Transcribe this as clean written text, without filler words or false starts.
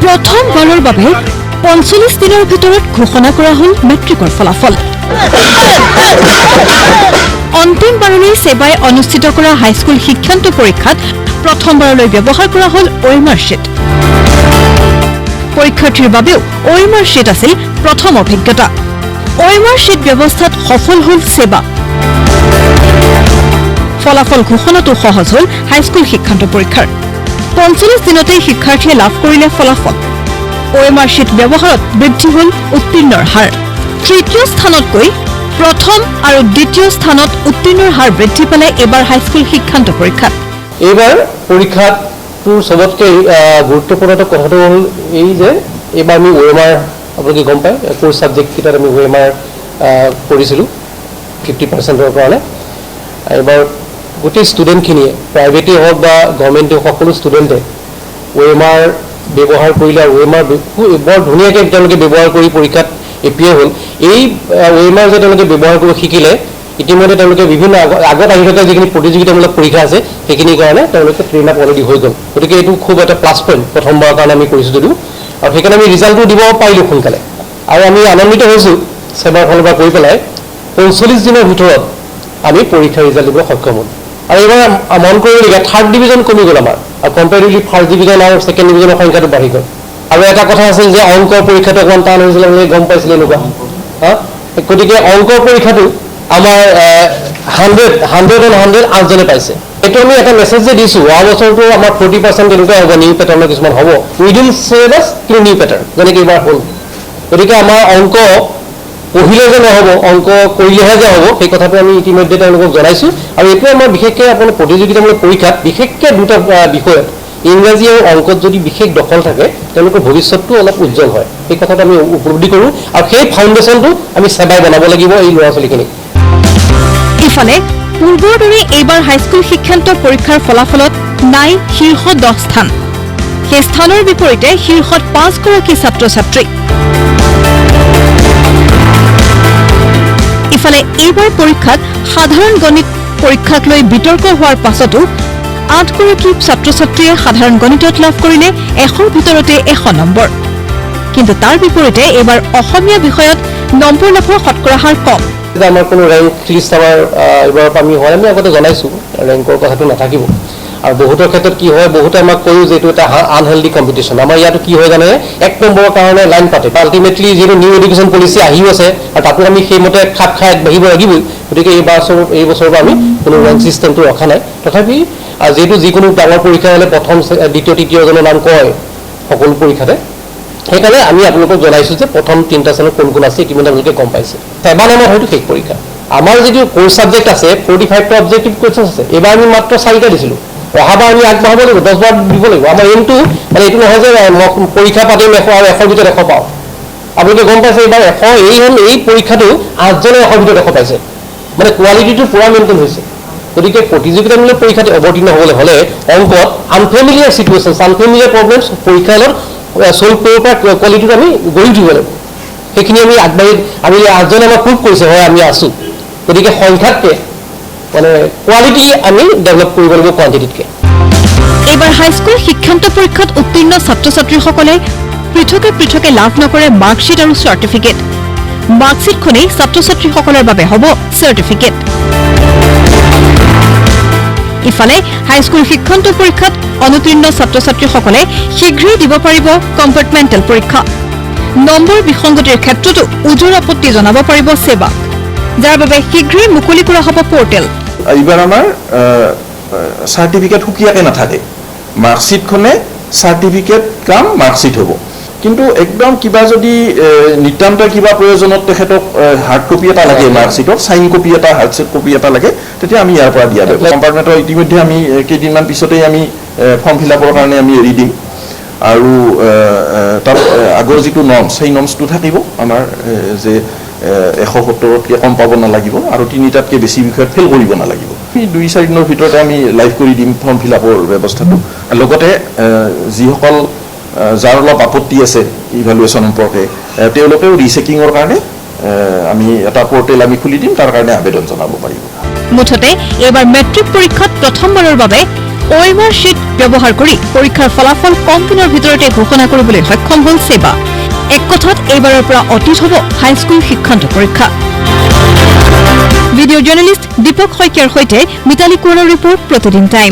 প্ৰথমবাৰৰ বাবে ৪৫ দিনৰ ভিতৰত ঘোষণা কৰা হ'ল মেট্ৰিকৰ ফলাফল। অন্তিমবাৰলৈ সেবাই অনুষ্ঠিত কৰা হাইস্কুল শিক্ষান্ত পৰীক্ষাত প্ৰথমবাৰলৈ ব্যৱহাৰ কৰা হ'ল OMR शीट। পৰীক্ষাৰ্থীৰ বাবেও OMR शीट আছিল প্ৰথম অভিজ্ঞতা। OMR शीट ব্যৱস্থাত সফল হ'ল সেবা। ফলাফল ঘোষণাটো সহজ হ'ল হাইস্কুল শিক্ষান্ত পৰীক্ষাৰ। ৪৫ দিনতেই শিক্ষাৰ্থীয়ে লাভ কৰিলে ফলাফল। OMR शीट ব্যৱহাৰত বৃদ্ধি হ'ল উত্তীৰ্ণৰ হাৰ। তৃতীয় স্থানতকৈ প্ৰথম আৰু দ্বিতীয় স্থানত উত্তীৰ্ণৰ হাৰ বৃদ্ধি পালে এবাৰ হাইস্কুল শিক্ষান্ত পৰীক্ষাত। এইবাৰ পৰীক্ষাটো সবতকে গুৰুত্বপূৰ্ণ কথাটো হ'ল এই যে এইবাৰ আমি OMR আপোনালোকে গম পায় কোৰ ছাবজেক্ট কেইটাত আমি OMR কৰিছিলোঁ 50%ৰ কাৰণে। এইবাৰ গোটেই ষ্টুডেণ্টখিনিয়ে প্ৰাইভেটেই হওক বা গভৰ্ণমেণ্টেই হওক সকলো ষ্টুডেণ্টে OMR ব্যৱহাৰ কৰিলে আৰু OMR বৰ ধুনীয়াকৈ তেওঁলোকে ব্যৱহাৰ কৰি পৰীক্ষাত এপিয়াৰ হ'ল। এই OMR যে তেওঁলোকে ব্যৱহাৰ কৰিব শিকিলে ইতিমধ্যে তেওঁলোকে বিভিন্ন আগত আহি থকা যিখিনি প্ৰতিযোগিতামূলক পৰীক্ষা আছে সেইখিনিৰ কাৰণে তেওঁলোকে ট্ৰেইন আপ অলৰেডি হৈ গ'ল। গতিকে এইটো খুব এটা প্লাছ পইণ্ট প্ৰথমবাৰৰ কাৰণে আমি কৰিছোঁ যদিও, আৰু সেইকাৰণে আমি ৰিজাল্টটো দিব পাৰিলোঁ সোনকালে। আৰু আমি আনন্দিত হৈছোঁ সেবাৰ ফালৰ পৰা কৰি পেলাই ৪৫ দিনৰ ভিতৰত আমি পৰীক্ষাৰ ৰিজাল্ট দিবলৈ সক্ষম হ'ম। আৰু এইবাৰ মন কৰিবলগীয়া থাৰ্ড ডিভিজন কমি গ'ল আমাৰ, আৰু কম্পেৰিটিভলি ফাৰ্ষ্ট ডিভিজন আৰু ছেকেণ্ড ডিভিজনৰ সংখ্যাটো বাঢ়ি গ'ল। আৰু এটা কথা আছিল যে অংকৰ পৰীক্ষাটো অকণমান টান হৈছিলে বুলি গম পাইছিলে এনেকুৱা। গতিকে অংকৰ পৰীক্ষাটো আমাৰ 100 8জনে পাইছে। এইটো আমি এটা মেছেজ যে দিছোঁ অহা বছৰটো আমাৰ 40% তেনেকুৱা হ'ব, নিউ পেটাৰ্ণৰ কিছুমান হ'ব উইদিন চিলেবাছ কিন্তু নিউ পেটাৰ্ণ যেনেকৈ এইবাৰ হ'ল। গতিকে আমাৰ অংক পঢ়িলে যে নহ'ব, অংক কৰিলেহে যে হ'ব সেই কথাটো আমি ইতিমধ্যে তেওঁলোকক জনাইছোঁ। আৰু এইটোৱে আমাৰ বিশেষকৈ আপোনাৰ প্ৰতিযোগিতামূলক পৰীক্ষাত বিশেষকৈ দুটা বিষয়ত ইংৰাজী আৰু অংকত যদি বিশেষ দখল থাকে তেওঁলোকৰ ভৱিষ্যতটো অলপ উজ্জ্বল হয়, সেই কথাটো আমি উপলব্ধি কৰোঁ। আৰু সেই ফাউণ্ডেশ্যনটো আমি সেবাই বনাব লাগিব এই ল'ৰা ছোৱালীখিনিক। ইফালে পূৰ্বৰ দৰে এইবাৰ হাইস্কুল শিক্ষান্ত পৰীক্ষাৰ ফলাফলত নাই শীৰ্ষ 10 স্থান। সেই স্থানৰ বিপৰীতে শীৰ্ষত 5গৰাকী ছাত্ৰ ছাত্ৰী। ইফালে এইবাৰ পৰীক্ষাত সাধাৰণ গণিত পৰীক্ষাক লৈ বিতৰ্ক হোৱাৰ পাছতো 8গৰাকী ছাত্ৰ ছাত্ৰীয়ে সাধাৰণ গণিতত লাভ কৰিলে 100ৰ ভিতৰতে 100 নম্বৰ। কিন্তু তাৰ বিপৰীতে এইবাৰ অসমীয়া বিষয়ত নম্বৰ লাভৰ শতকৰা হাৰ কম। আমাৰ কোনো ৰেংক লিষ্ট আমাৰ এইবাৰ আমি হয় আমি আগতে জনাইছোঁ ৰেংকৰ কথাটো নাথাকিব। আৰু বহুতৰ ক্ষেত্ৰত কি হয়, বহুতে আমাক কৈও যে এইটো এটা আনহেল্ডি কম্পিটিশ্যন। আমাৰ ইয়াতো কি হয় জানে 1 নম্বৰৰ কাৰণে লাইন পাতে। আল্টিমেটলি যিহেতু নিউ এডুকেশ্যন পলিচি আহিও আছে আৰু তাতো আমি সেইমতে খাপ খাই আগবাঢ়িব লাগিবই। গতিকে এই বছৰৰ পৰা আমি কোনো ৰেংক ছিষ্টেমটো ৰখা নাই। তথাপি যিহেতু যিকোনো ডাঙৰ পৰীক্ষা হ'লে প্ৰথম দ্বিতীয় তৃতীয়জনৰ নাম কয় সকলো পৰীক্ষাতে, সেইকাৰণে আমি আপোনালোকক জনাইছোঁ যে প্ৰথম 3টা স্থানত কোন কোন আছে ইতিমধ্যে আপোনালোকে গম পাইছে। সেবা নামৰ হয়তো শেষ পৰীক্ষা। আমাৰ যিটো কোৰ্চ ছাবজেক্ট আছে 45টা অবজেক্টিভ কুৱেশ্যন আছে, এইবাৰ আমি মাত্ৰ 4টা দিছিলোঁ। অহাবাৰ আমি আগবঢ়াব লাগিব, 10 বাৰ দিব লাগিব। আমাৰ এইমটো মানে এইটো নহয় যে পৰীক্ষা পাতিম 100 আৰু 100ৰ ভিতৰত 100 পাওঁ। আপোনালোকে গম পাইছে এইবাৰ 100 এই পৰীক্ষাটো 8জনে 100ৰ ভিতৰত 100 পাইছে, মানে কোৱালিটিটো পূৰা মেইনটেইন হৈছে। গতিকে প্ৰতিযোগিতামূলক পৰীক্ষাত অৱতীৰ্ণ হ'বলৈ হ'লে অংকত আনফেমিলিয়াৰ চিটুৱেশ্যন আনফেমিলিয়াৰ প্ৰব্লেমছ পৰীক্ষা হলত ছল্ভ কৰিব পৰা কোৱালিটিটো আমি গঢ়ি উঠিব লাগিব। সেইখিনি আমি আগবাঢ়ি আমি 8জনে আমাক প্ৰুভ কৰিছে হয় আমি আছোঁ। গতিকে সংখ্যাতকৈ মানে কোৱালিটি আমি ডেভেলপ কৰিব লাগিব কোৱান্টিটিতকৈ। এইবাৰ হাইস্কুল শিক্ষান্ত পৰীক্ষাত উত্তীৰ্ণ ছাত্ৰ ছাত্ৰীসকলে পৃথকে পৃথকে লাভ নকৰে মাৰ্কশ্বিট আৰু চাৰ্টিফিকেট। মাৰ্কশ্বিটখনেই ছাত্ৰ ছাত্ৰীসকলৰ বাবে হ'ব চাৰ্টিফিকেট। ইফালে হাইস্কুল শিক্ষান্ত পৰীক্ষাত অনুতীৰ্ণ ছাত্ৰ ছাত্ৰীসকলে শীঘ্ৰেই দিব পাৰিব কম্পাৰ্টমেণ্টেল পৰীক্ষা। নম্বৰ বিসংগতিৰ ক্ষেত্ৰতো উজৰ আপত্তি জনাব পাৰিব সেৱাক, যাৰ বাবে শীঘ্ৰেই মুকলি কৰা হ'ব পৰ্টেল। এইবাৰ আমাৰ চাৰ্টিফিকেট সুকীয়াকৈ নাথাকে, মাৰ্কশ্বিটখনে চাৰ্টিফিকেট কাম মাৰ্কশ্বিট হ'ব। কিন্তু একদম কিবা যদি নিতান্ত কিবা প্ৰয়োজনত তেখেতক হাৰ্ড কপি এটা লাগে মাৰ্কশ্বিটত, চাইন কপি এটা হাৰ্ড কপি এটা লাগে, তেতিয়া আমি ইয়াৰ পৰা দিয়া যাব। কম্পাৰ্টমেণ্টৰ ইতিমধ্যে আমি কেইদিনমান পিছতেই আমি ফৰ্ম ফিল আপৰ কাৰণে আমি এৰি দিম। আৰু তাত আগৰ যিটো নৰ্মছ সেই নৰ্মছটো থাকিব আমাৰ যে 170তকৈ কম পাব নালাগিব আৰু 3টাতকৈ বেছি বিষয়ত ফেইল কৰিব নালাগিব। 2-4 দিনৰ ভিতৰতে আমি লাইভ কৰি দিম ফৰ্ম ফিল আপৰ ব্যৱস্থাটো। লগতে যিসকল যাৰ অলপ আপত্তি আছে ইভালুৱেশ্যন সম্পৰ্কে তেওঁলোকেও ৰিচেকিঙৰ কাৰণে আমি এটা পৰ্টেল আমি খুলি দিম, তাৰ কাৰণে আবেদন জনাব পাৰিব। মুঠতে এইবাৰ মেট্ৰিক পৰীক্ষাত প্ৰথমবাৰৰ বাবে OMR শীট ব্যৱহাৰ কৰি পৰীক্ষাৰ ফলাফল কম দিনৰ ভিতৰতে ঘোষণা কৰিবলৈ সক্ষম হ'ল সেৱা। এক কথাত এইবাৰৰ পৰা অতীত হ'ব হাইস্কুল শিক্ষান্ত পৰীক্ষা। ভিডিঅ' জাৰ্নেলিষ্ট দীপক শইকীয়াৰ সৈতে মিতালী কোঁৱৰৰ ৰিপৰ্ট, প্ৰতিদিন টাইম।